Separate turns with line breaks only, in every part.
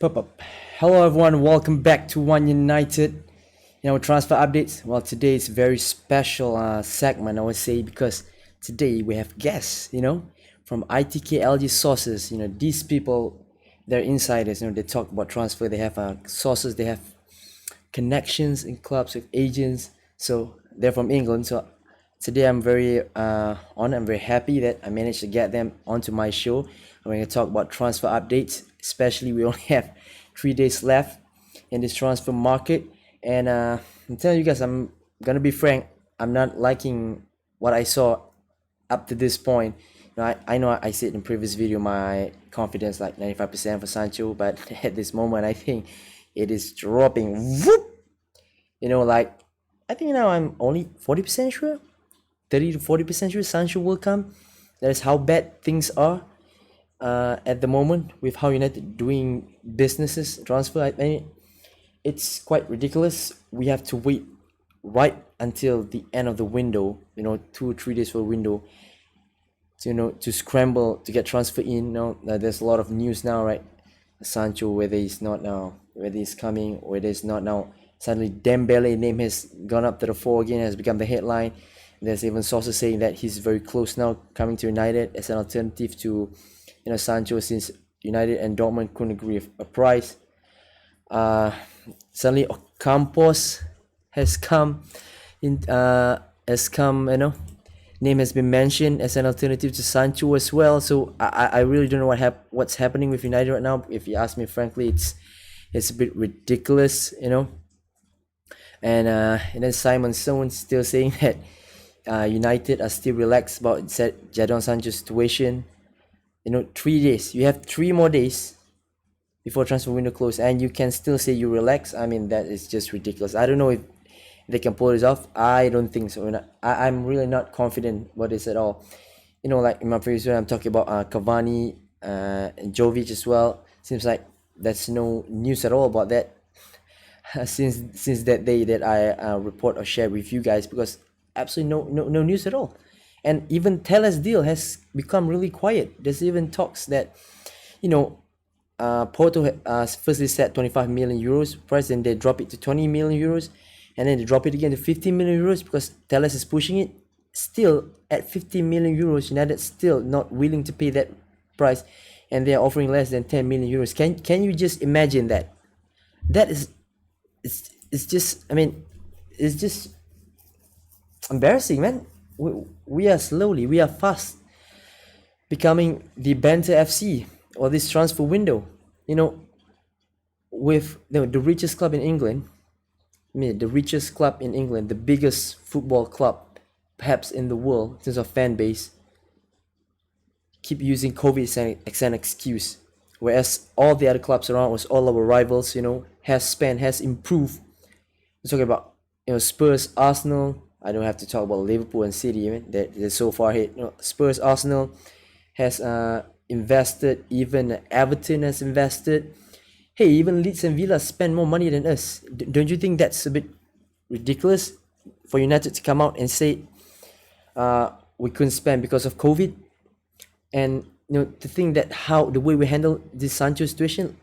Pop up. Hello everyone, welcome back to One United. Transfer updates. Well, today is a very special segment, I would say, because today we have guests, from ITK LGSources. These people, they're insiders. They talk about transfer. They have sources. They have connections in clubs with agents. So they're from England. So today I'm very honored. I'm very happy that I managed to get them onto my show. We're going to talk about transfer updates. Especially, we only have 3 days left in this transfer market, and I'm telling you guys, I'm gonna be frank. I'm not liking what I saw up to this point. I know I said in previous video my confidence like 95% for Sancho, but at this moment I think it is dropping. Whoop! I think now I'm only 40% sure, 30 to 40% sure Sancho will come. That is how bad things are at the moment with how United doing businesses transfer. I mean, it's quite ridiculous. We have to wait right until the end of the window, 2 or 3 days for a window, to scramble to get transfer in. There's a lot of news now, right? Sancho, whether he's not now, whether he's coming, whether he's not now. Suddenly Dembele name has gone up to the fore again, has become the headline. There's even sources saying that he's very close now coming to United as an alternative to Sancho, since United and Dortmund couldn't agree with a price. Suddenly Campos has come in, name has been mentioned as an alternative to Sancho as well. So I really don't know what's happening with United right now. If you ask me frankly, it's a bit ridiculous, and then Simon Stone still saying that United are still relaxed about Jadon Sancho's situation. 3 days. You have 3 more days before transfer window close, and you can still say you relax. I mean, that is just ridiculous. I don't know if they can pull this off. I don't think so. I'm really not confident about this at all. Like in my previous video, I'm talking about Cavani and Jovic as well. Seems like there's no news at all about that since that day that I report or share with you guys, because absolutely no news at all. And even Tell's deal has become really quiet. There's even talks that, Porto firstly set 25 million euros price, then they drop it to 20 million euros, and then they drop it again to 15 million euros because Tell's is pushing it. Still at 15 million euros, United still not willing to pay that price, and they are offering less than 10 million euros. Can you just imagine that? That is, it's just, I mean, it's just embarrassing, man. We are fast becoming the Banter FC or this transfer window. With the richest club in England, the richest club in England, the biggest football club perhaps in the world in terms of fan base, keep using COVID as an excuse, whereas all the other clubs around us, all our rivals, has improved. We're talking about Spurs, Arsenal. I don't have to talk about Liverpool and City. They're so far ahead. Spurs, Arsenal has invested. Even Everton has invested. Hey, even Leeds and Villa spend more money than us. Don't you think that's a bit ridiculous for United to come out and say we couldn't spend because of COVID? And to think that the way we handle this Sancho situation,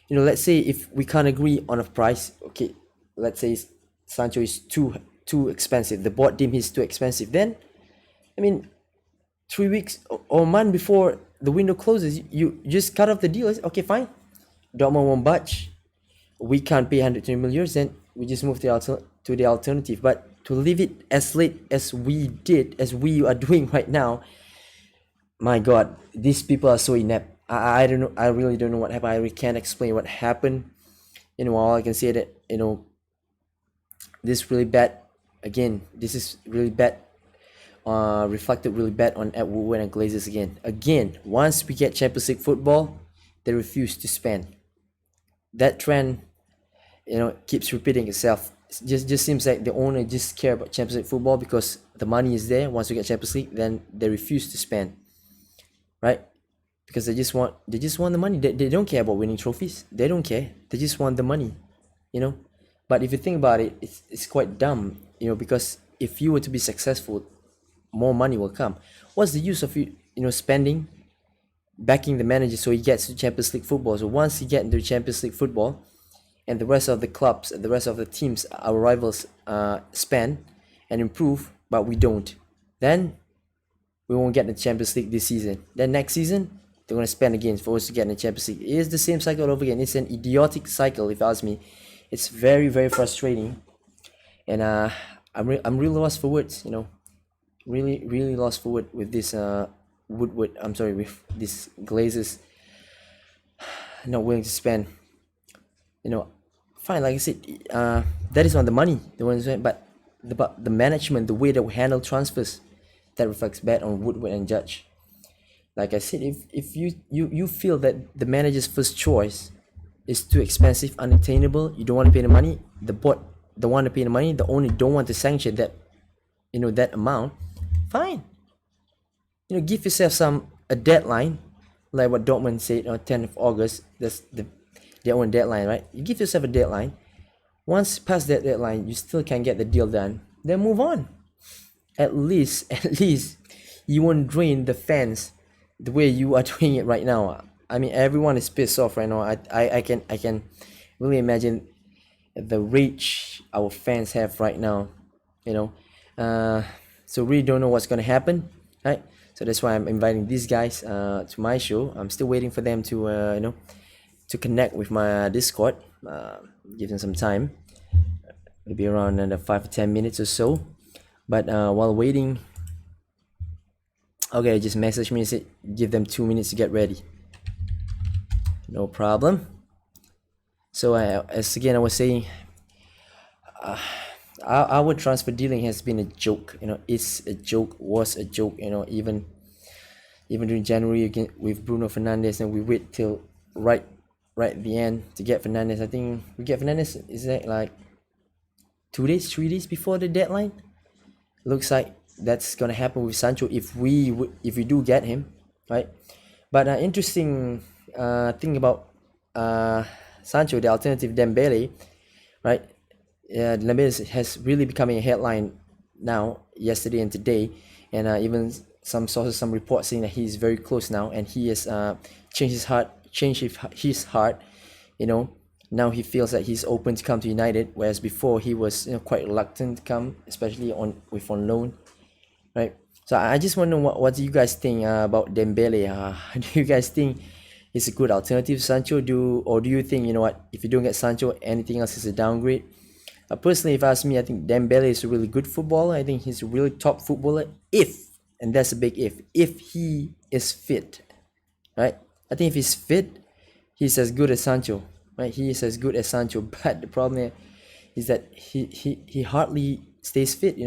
let's say if we can't agree on a price, okay, let's say Sancho is too expensive, the board deemed he's too expensive, then 3 weeks or a month before the window closes, you just cut off the deal. Okay, fine, Dortmund won't budge, we can't pay 120 million euros, then we just move to the alternative. But to leave it as late as we are doing right now, my god, these people are so inept. I don't know, I really don't know what happened. I really can't explain what happened. All I can say that this really bad. Again, this is really bad, reflected really bad on Ed Woodward and Glazers again. Once we get Champions League football, they refuse to spend. That trend, keeps repeating itself. It just seems like the owner just care about Champions League football because the money is there. Once we get Champions League, then they refuse to spend, right? Because they just want the money. They don't care about winning trophies. They don't care. They just want the money, But if you think about it, it's quite dumb, because if you were to be successful, more money will come. What's the use of spending backing the manager so he gets to Champions League football. So once he gets into Champions League football, and the rest of the clubs, the rest of the teams, our rivals, spend and improve, but we don't, then we won't get the Champions League this season. Then next season, they're going to spend again for us to get in the Champions League. It is the same cycle over again. It's an idiotic cycle, if you ask me. It's very, very frustrating. And I'm really lost for words, Really, really lost for words with this with this Glazers not willing to spend. Fine, like I said, that is not the money they want to spend, but the management, the way that we handle transfers, that reflects bad on Woodward and Judge. Like I said, if you feel that the manager's first choice is too expensive, unattainable, you don't want to pay the money, the board don't want to pay the money, the owner don't want to sanction that, that amount, fine. Give yourself a deadline, like what Dortmund said on 10th of August. That's their own deadline, right? You give yourself a deadline. Once past that deadline, you still can get the deal done, then move on. At least you won't drain the fans the way you are doing it right now. I mean, everyone is pissed off right now. I can really imagine the rage our fans have right now. So really don't know what's gonna happen, right? So that's why I'm inviting these guys to my show. I'm still waiting for them to to connect with my Discord. Give them some time, maybe around another 5 to 10 minutes or so. But while waiting, okay, just message me and say give them 2 minutes to get ready. No problem. So as again I was saying, our transfer dealing has been a joke. It's a joke, was a joke. Even during January again with Bruno Fernandes, and we wait till right at the end to get Fernandes. I think we get Fernandes, is that like 3 days before the deadline? Looks like that's gonna happen with Sancho if we do get him, right? But interesting thing about Sancho, the alternative Dembele, right? Dembele has really becoming a headline now, yesterday and today, and even some sources, some reports saying that he's very close now, and he has changed his heart. Now he feels that he's open to come to United, whereas before he was quite reluctant to come, especially on loan, right? So I just want to know what do you guys think about Dembele? Do you guys think he's a good alternative to Sancho? Do you think, if you don't get Sancho, anything else is a downgrade? Personally, if you ask me, I think Dembele is a really good footballer. I think he's a really top footballer and that's a big if he is fit, right? I think if he's fit, he's as good as Sancho, right? He is as good as Sancho, but the problem is that he hardly stays fit,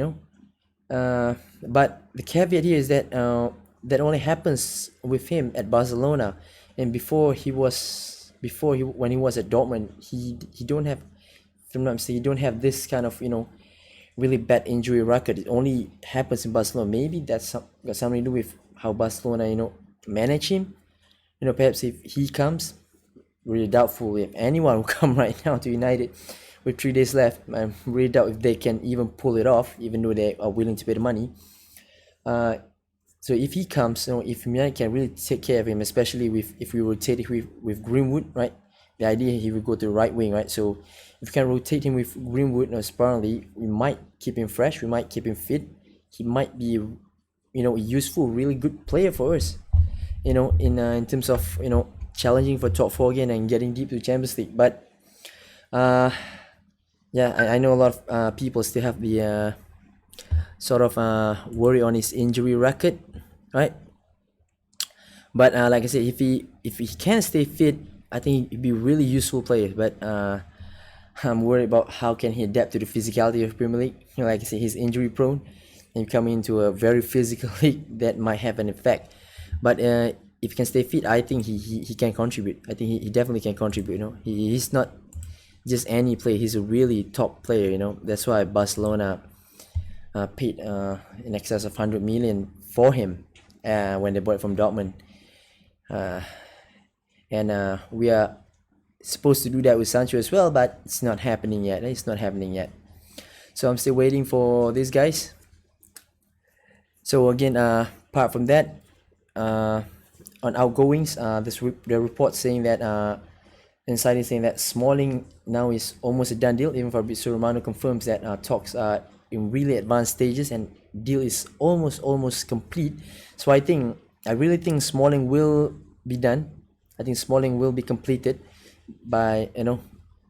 but the caveat here is that that only happens with him at Barcelona, and when he was at Dortmund, he don't have, if I'm not mistaken, he don't have this kind of really bad injury record. It only happens in Barcelona. Maybe that's got something to do with how Barcelona manage him. Perhaps if he comes, really doubtful if anyone will come right now to United with 3 days left. I'm really doubt if they can even pull it off, even though they are willing to pay the money. So if he comes, if United can really take care of him, especially if we rotate it with Greenwood, right? The idea he will go to the right wing, right? So if we can rotate him with Greenwood, apparently we might keep him fresh, we might keep him fit. He might be, a useful, really good player for us. In terms of challenging for top 4 again and getting deep to Champions League. But I know a lot of people still have the sort of worry on his injury record, right? But like I said, if he can stay fit, I think he'd be a really useful player. But I'm worried about how can he adapt to the physicality of Premier League. Like I said, he's injury prone, and coming into a very physical league, that might have an effect. But if he can stay fit, I think he can contribute. I think he definitely can contribute. He's not just any player. He's a really top player. That's why Barcelona paid in excess of 100 million for him when they bought it from Dortmund. And we are supposed to do that with Sancho as well, but it's not happening yet. So I'm still waiting for these guys. So again, apart from that, on outgoings. The report saying that insider saying that Smalling now is almost a done deal. Even Fabrizio Romano confirms that talks are in really advanced stages and deal is almost complete. So I really think Smalling will be done. I think Smalling will be completed by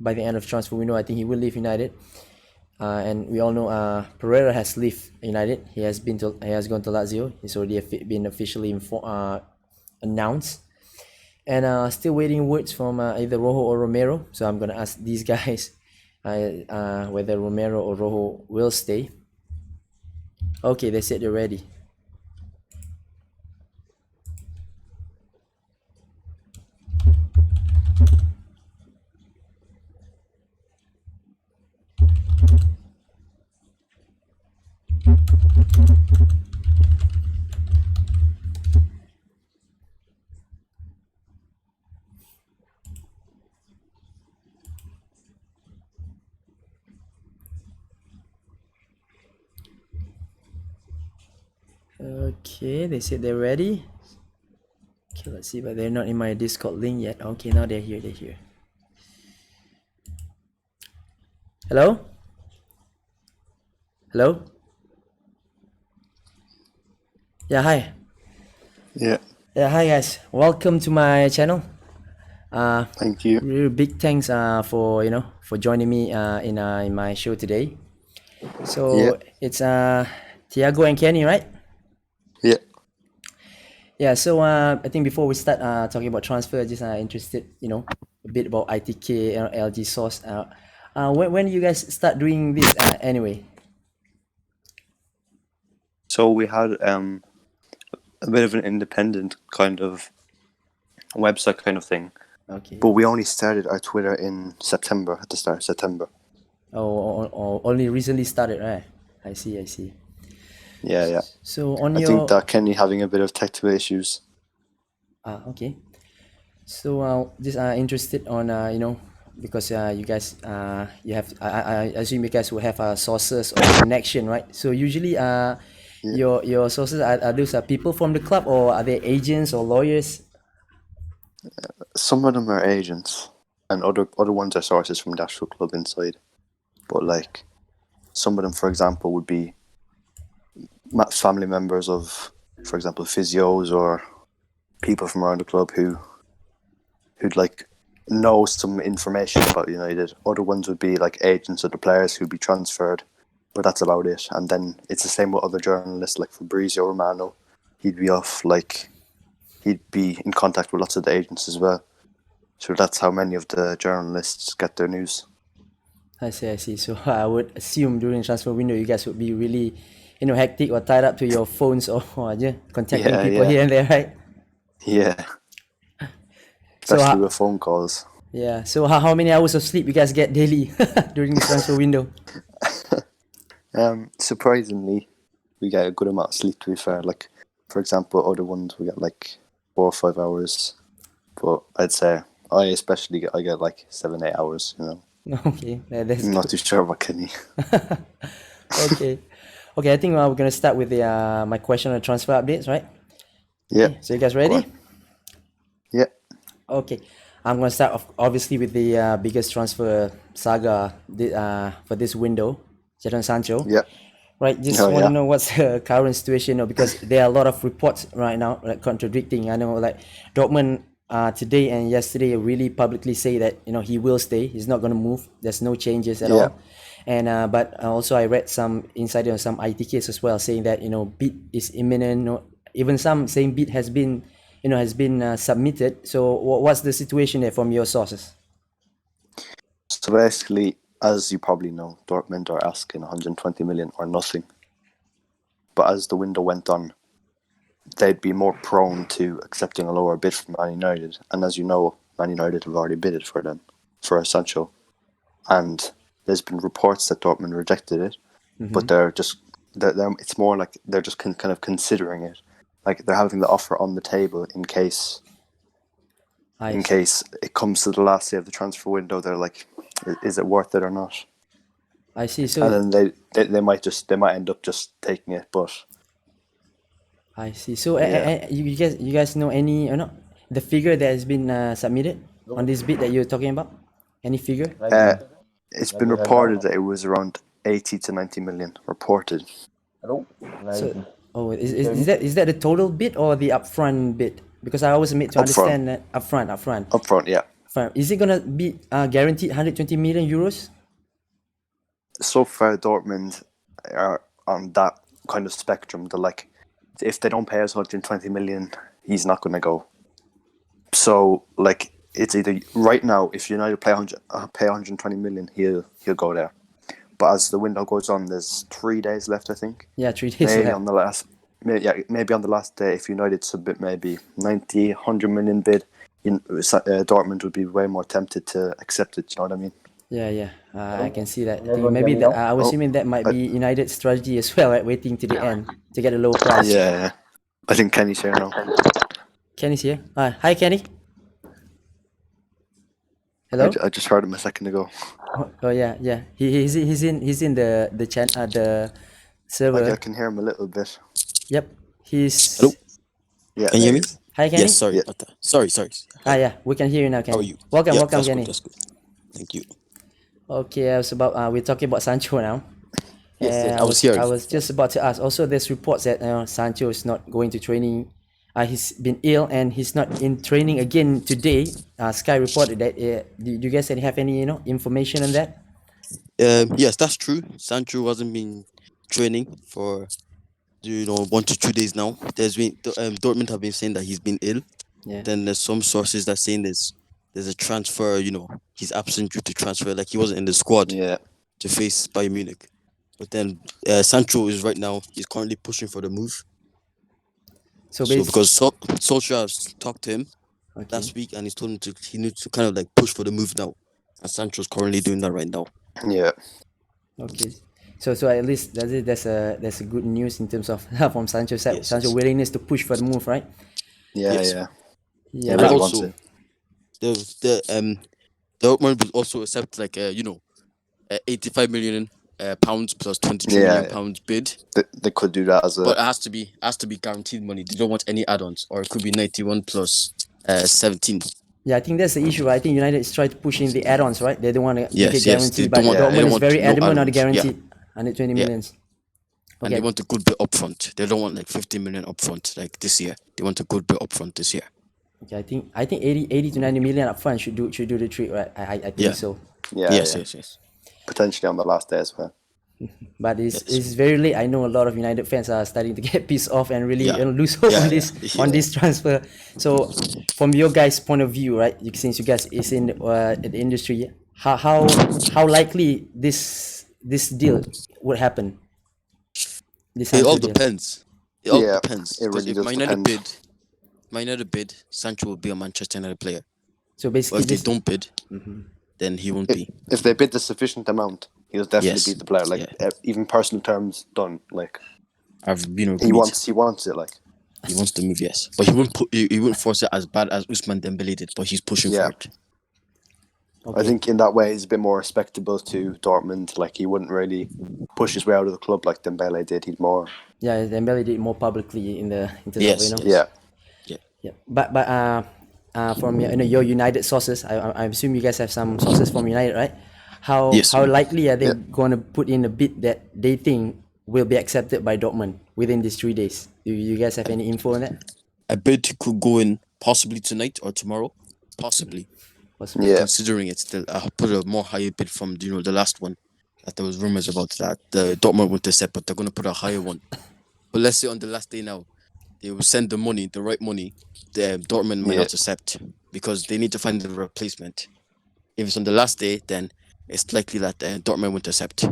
by the end of transfer window. I think he will leave United. And we all know Pereira has left United. He has gone to Lazio. He's already been officially announced. And still waiting words from either Rojo or Romero. So I'm gonna ask these guys whether Romero or Rojo will stay. Okay, they said they're ready. Okay, they said they're ready. Okay, let's see, but they're not in my Discord link yet. Okay, now they're here. Hello? Hello? Yeah, hi.
Yeah.
Yeah, hi guys. Welcome to my channel.
Thank you.
Really big thanks for for joining me in my show today. So
Yeah.
it's Tiago and Kenny, right?
Yeah.
Yeah, so I think before we start talking about transfer, just interested, a bit about ITK LGSource. When do you guys start doing this anyway?
So we had a bit of an independent kind of website kind of thing.
Okay.
But we only started our Twitter in September, at the start of September.
Oh, only recently started, right? I see.
Yeah.
So on
I
your
think that Kenny having a bit of technical issues.
okay. So just interested on because you guys you have I assume you guys will have sources or connection, right? So usually your sources are those people from the club, or are they agents or lawyers?
Some of them are agents, and other ones are sources from the actual club inside. But like, some of them, for example, would be family members of, for example, physios or people from around the club who'd like know some information about United. Other ones would be like agents of the players who'd be transferred, but that's about it. And then it's the same with other journalists like Fabrizio Romano. He'd be in contact with lots of the agents as well. So that's how many of the journalists get their news.
I see. So I would assume during transfer window you guys would be really hectic or tied up to your phones or contacting people here and there, right?
Yeah.
So
Especially with phone calls.
yeah. So how many hours of sleep you guys get daily during this transfer window?
Surprisingly, we get a good amount of sleep, to be fair. Like, for example, other ones we get like 4 or 5 hours. But I'd say I get like 7-8 hours,
Okay, that's
I'm not
good.
too sure about Kenny.
Okay. I think we're gonna start with the my question on transfer updates, right?
Yeah.
Okay, so you guys ready?
Yeah.
Okay, I'm gonna start off obviously with the biggest transfer saga for this window, Jadon Sancho.
Yeah.
Right, just
Oh,
want to
yeah.
know what's the current situation, because there are a lot of reports right now like contradicting. I know like Dortmund today and yesterday really publicly say that he will stay. He's not gonna move. There's no changes at
Yeah.
all. And but also I read some insider on some ITKs as well saying that bid is imminent. Even some saying bid has been submitted. So what's the situation there from your sources?
So basically, as you probably know, Dortmund are asking 120 million or nothing. But as the window went on, they'd be more prone to accepting a lower bid from Man United. And as you know, Man United have already bidded for them, for Sancho. And there's been reports that Dortmund rejected it, but it's more like they're just kind of considering it. Like, they're having the offer on the table in case it comes to the last day of the transfer window. They're like, is it worth it or not?
I see. So
And then they might end up just taking it. But
I see. So
Yeah.
you guys know any or not the figure that has been submitted on this bid that you're talking about? Any figure?
It's been reported that it was around 80 to 90 million reported.
So, oh, is that the total bid or the upfront bid? Because I always made to
Upfront.
understand that upfront.
Upfront, yeah.
Is it gonna be guaranteed 120 million euros?
So far, Dortmund are on that kind of spectrum. They're like, if they don't pay us 120 million, he's not going to go. So, like, it's either right now, if United pay 120 million, he'll go there. But as the window goes on, there's 3 days left, I think.
Yeah, 3 days
Maybe
left.
on the last, maybe on the last day, if United submit maybe 90, 100 million bid, Dortmund would be way more tempted to accept it. You know what I mean?
Yeah. I can see that. I think maybe that, I was assuming that might be United's strategy as well, right? Waiting to the end to get a low price.
Yeah, I think Kenny's here now.
Kenny's here. Hi, Kenny. Hello.
I just heard him a second ago.
Oh yeah. He's in the server.
I can hear him a little bit.
Yep. He's.
Hello?
Yeah,
Can you hear me?
Hi, Kenny.
Yes, sorry
Yeah.
about that. Sorry.
Yeah, we can hear you now, Kenny.
How are you?
Welcome,
Yeah,
welcome,
that's
Kenny.
Good, that's good. Thank you.
Okay, we're talking about Sancho now.
Yes, I was hearing.
I was just about to ask. Also, there's reports that Sancho is not going to training. He's been ill and he's not in training again today. Sky reported that. Do you guys have any information on that?
Yes, that's true. Sancho hasn't been training for 1 to 2 days now. There's been Dortmund have been saying that he's been ill.
Yeah.
Then there's some sources that saying there's a transfer. He's absent due to transfer, like he wasn't in the squad
Yeah.
to face Bayern Munich. But then Sancho is right now. He's currently pushing for the move.
So
Because Solskjaer has talked to him last week and he's told him he needs to kind of like push for the move now. And Sancho's currently doing that right now.
Yeah.
Okay. So at least that's a good news in terms of from Sancho's side.
Yes,
Sancho's
yes.
willingness to push for the move, right?
Yeah,
Yes.
yeah.
Yeah.
And
really
also,
wants
the Dortmund will also accept 85 million pounds plus 22
Yeah,
million
yeah.
pounds bid,
They could do that as a.
but it has to be guaranteed money. They don't want any add-ons, or it could be 91 plus 17.
Yeah, I think that's the issue. I think United is trying to push in the add-ons, right? They don't want to
Yes,
make it
yes,
guaranteed,
they
but
don't want-
they
Dortmund
don't
is
want
very
no
adamant on the
add-ons, yeah.
guaranteed 120
Yeah.
millions.
And they want a good bit upfront. They don't want like 50 million upfront like this year. They want a good bit upfront this year.
Okay, I think 80 to 90 million upfront should do the trick, right? I think
Yeah.
so.
Yeah,
yes,
yeah.
yes.
Potentially on the last day as well.
But it's
Yes.
very late. I know a lot of United fans are starting to get pissed off and really
Yeah.
lose hope
Yeah,
on
yeah.
this on this transfer. So, from your guys' point of view, right? Since you guys is in the industry, how likely this deal would happen? This
It all
Sancho deal.
depends. It all
Yeah,
depends.
it
Because
really
if
does
Man United
depend.
bid, Sancho will be a Manchester United player.
So
But
basically,
if they
this
don't bid, then he won't be.
If they bid the sufficient amount, he'll definitely
Yes.
be the player. Like even personal terms done. Like
I've been
he
agreed.
wants it. Like
He wants to move, yes, but he wouldn't force it as bad as Usman Dembele did. But he's pushing
Yeah.
for it.
okay.
I think in that way he's a bit more respectable to Dortmund. Like he wouldn't really push his way out of the club like Dembele did. He'd more.
Yeah, Dembele did more publicly in terms
Yes,
of
yes.
Yeah.
Yeah, but from your United sources, I assume you guys have some sources from United, right? How
Yes, we do.
likely are they
Yeah.
going to put in a bid that they think will be accepted by Dortmund within these 3 days? Do you guys have any info on that?
A bid could go in possibly tonight or tomorrow, possibly.
Possibly.
Yeah.
Considering it still, I put a more higher bid from the last one that there was rumors about that the Dortmund won't accept, but they're gonna put a higher one. But let's say on the last day now, they will send the money, the right money. The Dortmund might
Yeah.
not accept because they need to find the replacement. If it's on the last day, then it's likely that Dortmund won't accept.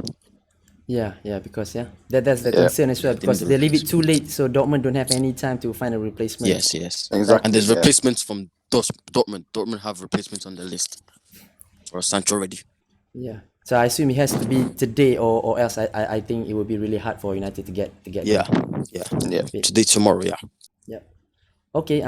Yeah, because that's the
Yeah.
concern as well
They
because
need a
they leave it too
replacement.
late, so Dortmund don't have any time to find a replacement.
Yes.
Exactly.
And there's
yeah.
replacements from Dortmund. Dortmund have replacements on the list for Sancho already.
Yeah. So I assume it has to be today or else I think it would be really hard for United to get
Yeah.
them.
Yeah.
Today, tomorrow, yeah.
Yeah. Okay.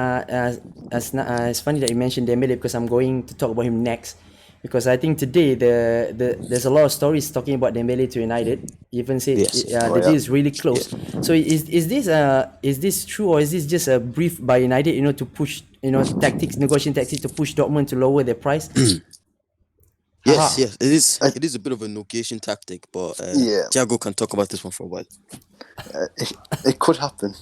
It's funny that you mentioned Dembele because I'm going to talk about him next. because I think today there's a lot of stories talking about Dembele to United. Even said
Yes.
the deal is really close. So is this true, or is this just a brief by United, to push, negotiation tactics to push Dortmund to lower their price?
Yes,
Haha.
yes, it is.
I-
It is a bit of a negotiation tactic, but
Yeah.
Thiago can talk about this one for a while.
It could happen.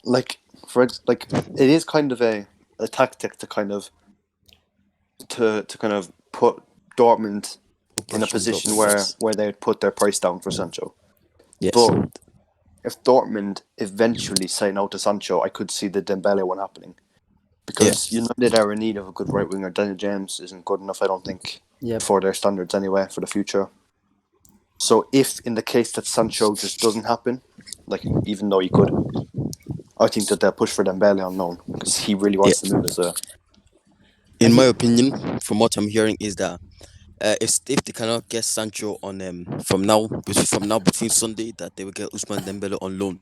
Like it is kind of a tactic to kind of put Dortmund in a position where they would put their price down for Sancho.
Yes.
But if Dortmund eventually say no to Sancho, I could see the Dembele one happening. Because United are in need of a good right winger. Daniel James isn't good enough, I don't think,
Yep.
for their standards anyway, for the future. So if in the case that Sancho just doesn't happen, like even though he could, I think that they'll push for Dembele on loan because he really wants to move as a.
In my opinion, from what I'm hearing, is that if they cannot get Sancho on from now between Sunday, that they will get Ousmane Dembele on loan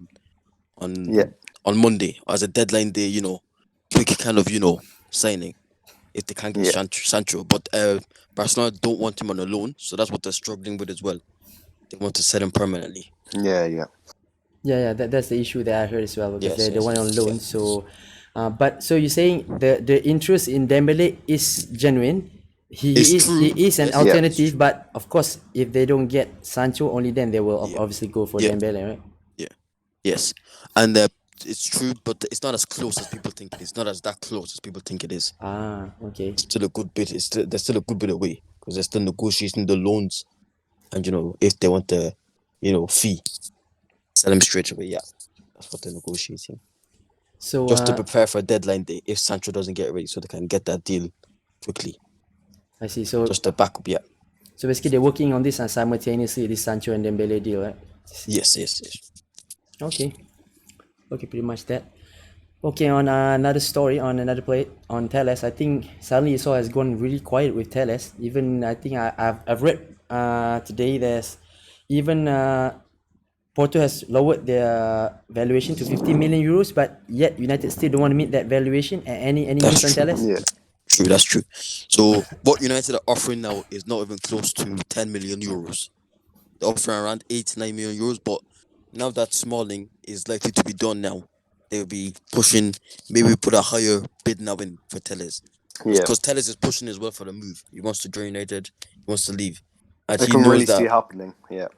on Monday as a deadline day. Quick kind of signing if they can't get Sancho. But Barcelona don't want him on a loan, so that's what they're struggling with as well. They want to set him permanently.
Yeah.
Yeah, that's the issue that I heard as well, because
Yes,
they want
yes,
on loan. So, but so you're saying the interest in Dembele is genuine.
It's true.
He is an
Yes.
alternative, but of course, if they don't get Sancho, only then they will
Yeah.
obviously go for
Yeah.
Dembele, right?
Yes, and it's true, but it's not as close as people think it is. Not as that close as people think it is.
Okay.
It's still a good bit. There's still a good bit away because they're still negotiating the loans, and if they want the fee, sell them straight away. Yeah, that's what they're negotiating.
So
Just to prepare for a deadline day if Sancho doesn't get ready, so they can get that deal quickly.
I see. So
Just a backup. Yeah.
so basically, they're working on this simultaneously, this Sancho and Dembele deal, right?
Yes.
Okay, pretty much that. Okay, on another story, on another play, on Telles, I think suddenly Esau has gone really quiet with Telles. Even I think I've read today there's even Porto has lowered their valuation to 50 million euros, but yet United still don't want to meet that valuation. Any
That's
news on
true.
Telles?
Yeah.
True, that's true. So what United are offering now is not even close to 10 million euros. They're offering around 8 to 9 million euros, but now that Smalling is likely to be done now, they'll be pushing, maybe put a higher bid now in for Telles.
Yeah.
Because Telles is pushing as well for the move. He wants to join United, he wants to leave. And
I
he
can
knows
really
that.
see it happening. Yeah.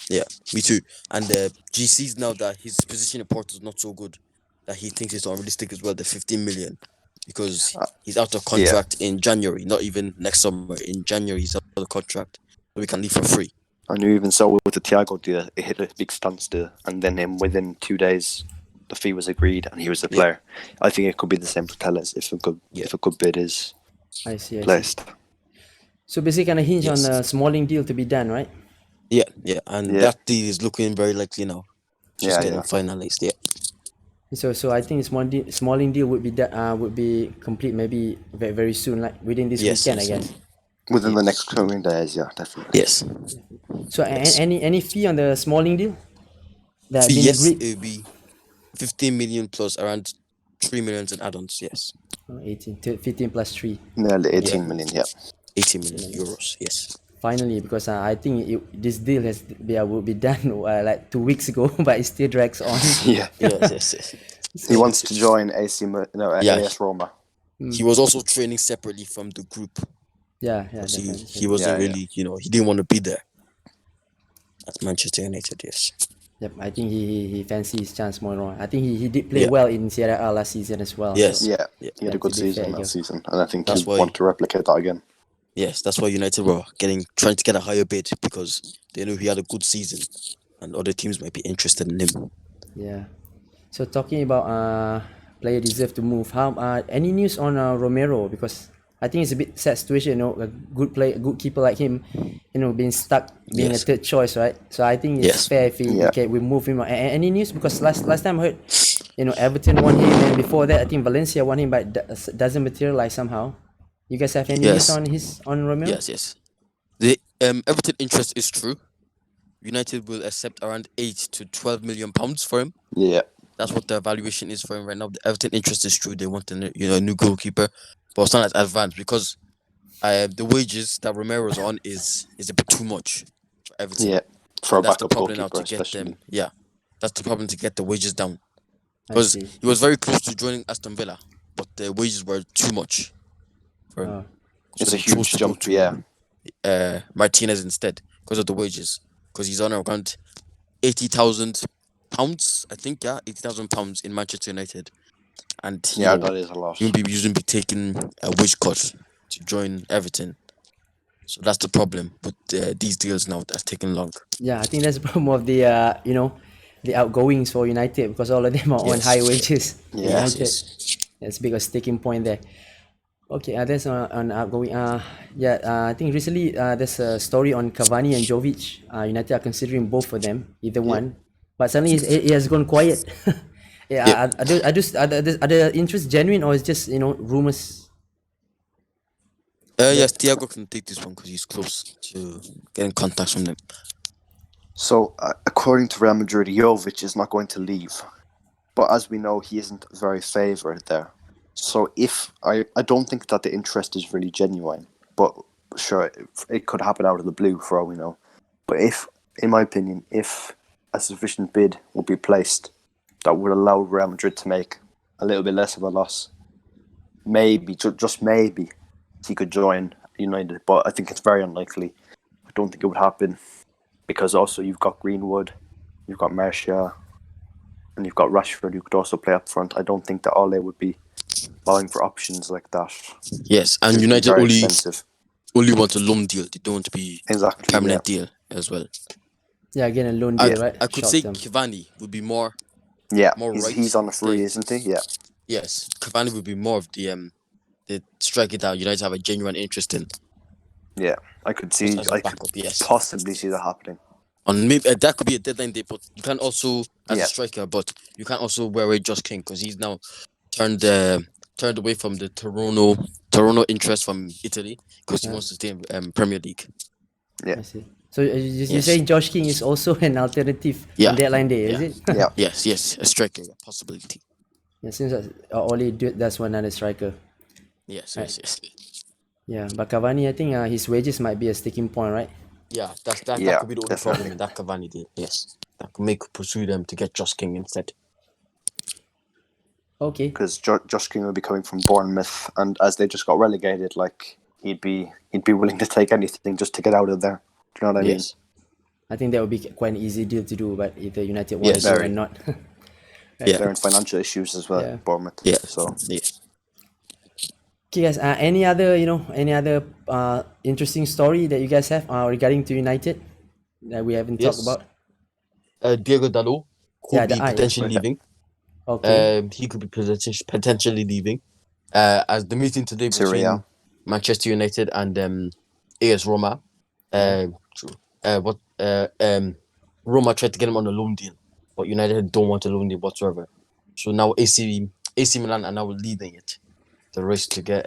Yeah, me too. And G sees now that his position in Porto is not so good, that he thinks it's unrealistic as well, the 15 million, because he's out of contract in January, not even next summer. In January, he's out of contract, so we can leave for free.
And you even saw with the Thiago deal, it hit a big standstill, and then within 2 days, the fee was agreed, and he was the player. I think it could be the same for Telles if a good bid is
I see.
placed.
So basically, kind of hinge on
Yes.
a Smalling deal to be done, right?
Yeah, and that deal is looking very likely now. Just getting finalized. Yeah.
So I think Smalling deal would be complete maybe very, very soon, like within this weekend, I guess.
Within the next coming days, yeah, definitely.
Yes.
So any fee on the Smalling deal that
Fee,
been
yes,
agreed?
it will be 15 million plus around 3 million in add-ons. Yes.
15 plus 3.
Nearly 18 million, yeah.
18 million euros. Yes.
Finally, because I think this deal will be done like 2 weeks ago, but it still drags on.
Yeah.
Yes.
He wants to join AS Roma.
He was also training separately from the group.
Yeah.
He wasn't really, he didn't want to be there at Manchester United. Yes.
Yep, I think he fancies his chance more and more. I think he did play well in Serie A last season as well.
Yes.
So
He had a good season that season, and I think
That's
he
why-
want to replicate that again.
Yes, that's why United were trying to get a higher bid because they knew he had a good season, and other teams might be interested in him.
Yeah. So talking about player deserve to move. How any news on Romero? Because I think it's a bit sad situation. A good keeper like him, being stuck, being a third choice, right? So I think it's fair if we move him. Any news? Because last time I heard, Everton won him, and before that I think Valencia won him, but it doesn't materialize somehow. You guys have any news on Romero?
Yes. The Everton interest is true. United will accept around 8 to 12 million pounds for him.
Yeah.
That's what the evaluation is for him right now. The Everton interest is true. They want a new goalkeeper, but it's not as advanced because The wages that Romero's on is a bit too much for Everton.
Yeah, for a
And that's the
backup
problem now
goalkeeper,
to get
especially.
them. Yeah, that's the problem to get the wages down.
I
Because
see.
he was very close to joining Aston Villa, but the wages were too much for him.
Oh,
So
It's a
they chose
huge
to go
jump,
to
yeah.
Martinez instead because of the wages. Because he's on around £80,000, I think. Yeah, £80,000 in Manchester United, and
Yeah, that is a lot.
he wouldn't be taking a wage cut to join Everton. So that's the problem with these deals now. That's taking long.
yeah. I think that's the problem of the the outgoings for United, because all of them are on
Yes.
high wages. in
Yeah.
United. That's a big sticking point there. Okay, that's on outgoing. I think recently there's a story on Cavani and Jovic. United are considering both of them, either one, but suddenly it has gone quiet.
Yeah.
Are the interests genuine, or is just rumors?
Yes, Thiago can take this one because he's close to getting contacts from them.
So, according to Real Madrid, Jovic is not going to leave. But as we know, he isn't very favoured there. So I don't think that the interest is really genuine. But sure, it could happen out of the blue for all we know. But in my opinion, if a sufficient bid would be placed that would allow Real Madrid to make a little bit less of a loss, maybe, just maybe, he could join United. But I think it's very unlikely. I don't think it would happen. Because also you've got Greenwood, you've got Martial, and you've got Rashford, who could also play up front. I don't think that Ole would be buying for options like that.
Yes, and
It'd be
United
very
only
expensive.
want a loan deal. They don't want to be
Exactly,
a permanent deal as well.
Yeah, again, a loan deal, right?
I could
Short
say
term.
Cavani would be more
Yeah,
right.
he's on a free, isn't he? Yeah.
Yes, Cavani would be more of the striker that United have a genuine interest in.
Yeah, I could possibly see that happening.
On maybe that could be a deadline day, but you can also as a striker, but you can also wear away Josh King because he's now turned away from the Toronto interest from Italy because he wants to stay in Premier League.
Yeah.
I see. So you're saying Josh King is also an alternative on deadline day, is it?
Yeah.
Yes, a striker, a possibility.
It seems that Ole does want another striker.
Yes.
Yeah, but Cavani, I think his wages might be a sticking point, right?
Yeah, that could be the only problem in that Cavani deal. Yes, that could pursue them to get Josh King instead.
Okay.
Because Josh King will be coming from Bournemouth, and as they just got relegated, like he'd be willing to take anything just to get out of there. Do you know what I mean?
I think that would be quite an easy deal to do, but either United want to do or not.
Yeah,
they're in financial issues as well, Bournemouth.
Yeah.
So
Okay, guys. Any other interesting story that you guys have regarding to United that we haven't talked about?
Diego Dalot could be potentially leaving.
Okay.
He could be potentially leaving. As the meeting today between Manchester United and AS Roma, Roma tried to get him on a loan deal, but United don't want a loan deal whatsoever. So now AC Milan are now leading it, the race to get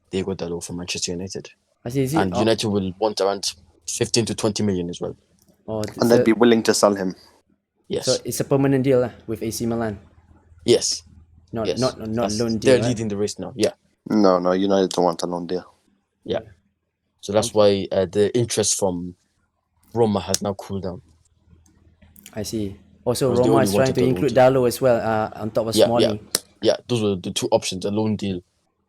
Diego Dalot from Manchester United. And United will want around 15 to 20 million as well.
And they'd be willing to sell him.
Yes. So it's a permanent deal with AC Milan.
Yes.
Not loan deal.
They're leading the race now. Yeah.
No, United don't want a loan deal.
Yeah. So that's why the interest from Roma has now cooled down.
I see. Also, Roma is trying to include Dalot as well on top of Smalling.
Yeah, those were the two options: a loan deal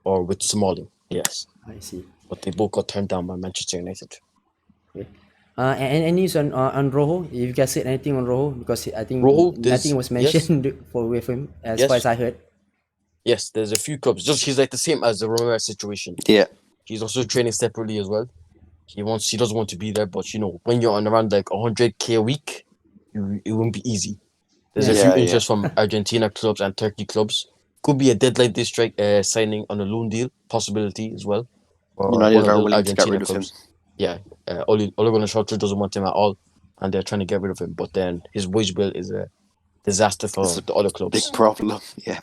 or with Smalling. Yes.
I see.
But they both got turned down by Manchester United.
Okay. And any news on Rojo? If you guys said anything on Rojo, because I think nothing was mentioned with him as far as I heard.
Yes, there's a few clubs. He's like the same as the Romero situation.
Yeah.
He's also training separately as well. He doesn't want to be there, but when you're on around like 100k a week, it won't be easy. There's a few interest from Argentina clubs and Turkey clubs. Could be a deadline day strike signing on a loan deal possibility as well.
United are willing to get rid of him.
Yeah, Ole Gunnar Solskjaer doesn't want him at all, and they're trying to get rid of him. But then his wage bill is a disaster for the other clubs.
Big problem. Yeah.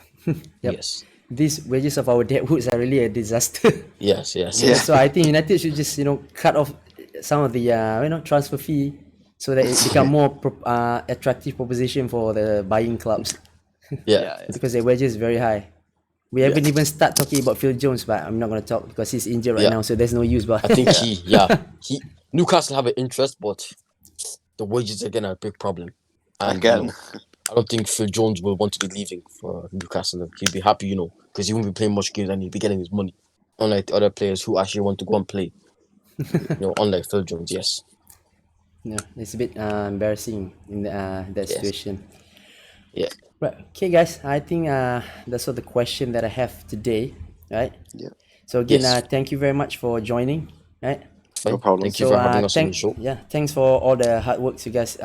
Yes.
These wages of our deadwoods are really a disaster.
Yes.
So I think United should just cut off some of the transfer fee so that it become more attractive proposition for the buying clubs.
Yeah.
Because their wages is very high. We haven't even start talking about Phil Jones, but I'm not gonna talk because he's injured right now, so there's no use. But
I think Newcastle have an interest, but the wages again are a big problem. And,
Again.
I don't think Phil Jones will want to be leaving for Newcastle. He'd be happy, because he won't be playing much games and he'd be getting his money. Unlike the other players who actually want to go and play. Unlike Phil Jones, yes.
no, it's a bit embarrassing in that situation.
Yeah.
Right. Okay, guys. I think that's all the question that I have today. Right.
Yeah.
So again,
Yes.
Thank you very much for joining. Right.
Fine.
No problem.
Thank you for having us on the
thank-
show.
Yeah, thanks for all the hard work you guys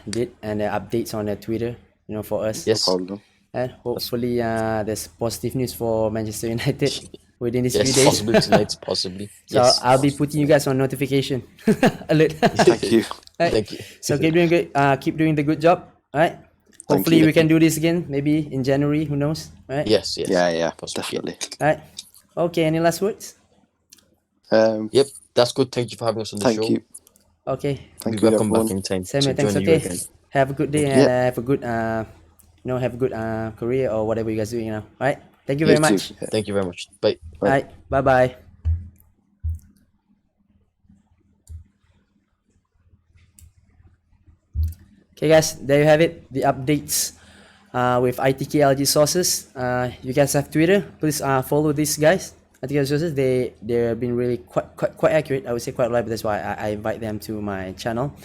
did and the updates on the Twitter, for us.
Yes.
No problem.
And hopefully there's positive news for Manchester United within these few
Yes,
days.
possibly tonight, possibly.
So
Yes.
I'll be putting you guys on notification alert.
Thank you.
Right.
Thank you.
So keep doing good. Keep doing the good job. All right.
Thank
Hopefully
you.
we can do this again, maybe in January. Who knows? Right.
Yes.
Yeah,
Possibly.
definitely.
All right. Okay. Any last words?
Yep, that's good. Thank you for having us on the show.
Thank you.
Okay.
We'll
Thank
be
you,
welcome back
everyone.
anytime.
Same
to
here. Thanks.
join you
Okay.
again.
Have a good day and
Yeah.
have a good have a good career or whatever you guys doing now. All right. Thank you
You
very
too.
much.
Yeah.
Thank you very much. Bye.
All right. Bye bye. Okay, guys, there you have it. The updates with ITK LGSources. You guys have Twitter. Please follow these guys. ITK LGSources. They've been really quite accurate. I would say quite reliable. That's why I invite them to my channel.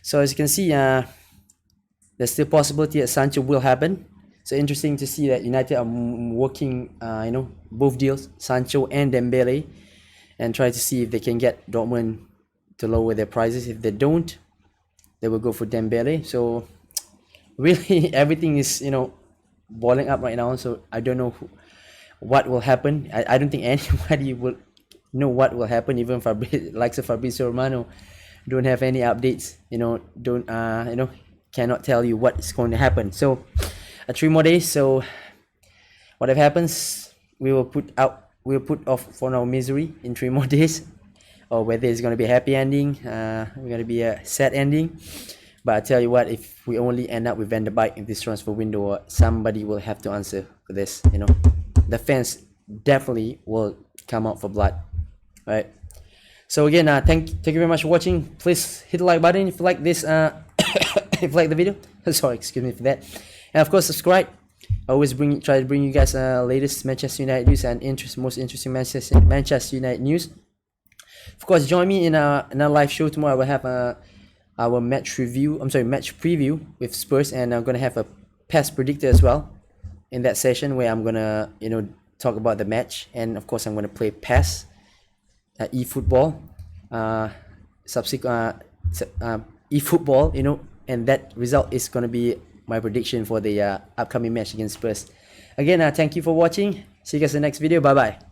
So as you can see, there's still possibility that Sancho will happen. So interesting to see that United are working, both deals, Sancho and Dembele, and try to see if they can get Dortmund to lower their prices. If they don't, they will go for Dembele. So really everything is boiling up right now. So I don't know what will happen. I don't think anybody will know what will happen. Even likes of Fabrizio Romano don't have any updates. Cannot tell you what is going to happen. So 3 more days. So whatever happens, we'll put off for our misery in 3 more days, or whether it's going to be a happy ending, we're going to be a sad ending. But I tell you what, if we only end up with Van der Beek in this transfer window, somebody will have to answer for this. The fans definitely will come out for blood, right? So again, thank you very much for watching. Please hit the like button if you like this. If you like the video. Sorry, excuse me for that. And of course, subscribe. I always try to bring you guys latest Manchester United news and most interesting Manchester United news. Of course, join me in a live show tomorrow. We'll have our match preview with Spurs, and I'm gonna have a past predictor as well in that session where I'm gonna talk about the match, and of course I'm gonna play PES, eFootball, eFootball, and that result is gonna be my prediction for the upcoming match against Spurs. Again, thank you for watching. See you guys in the next video. Bye bye.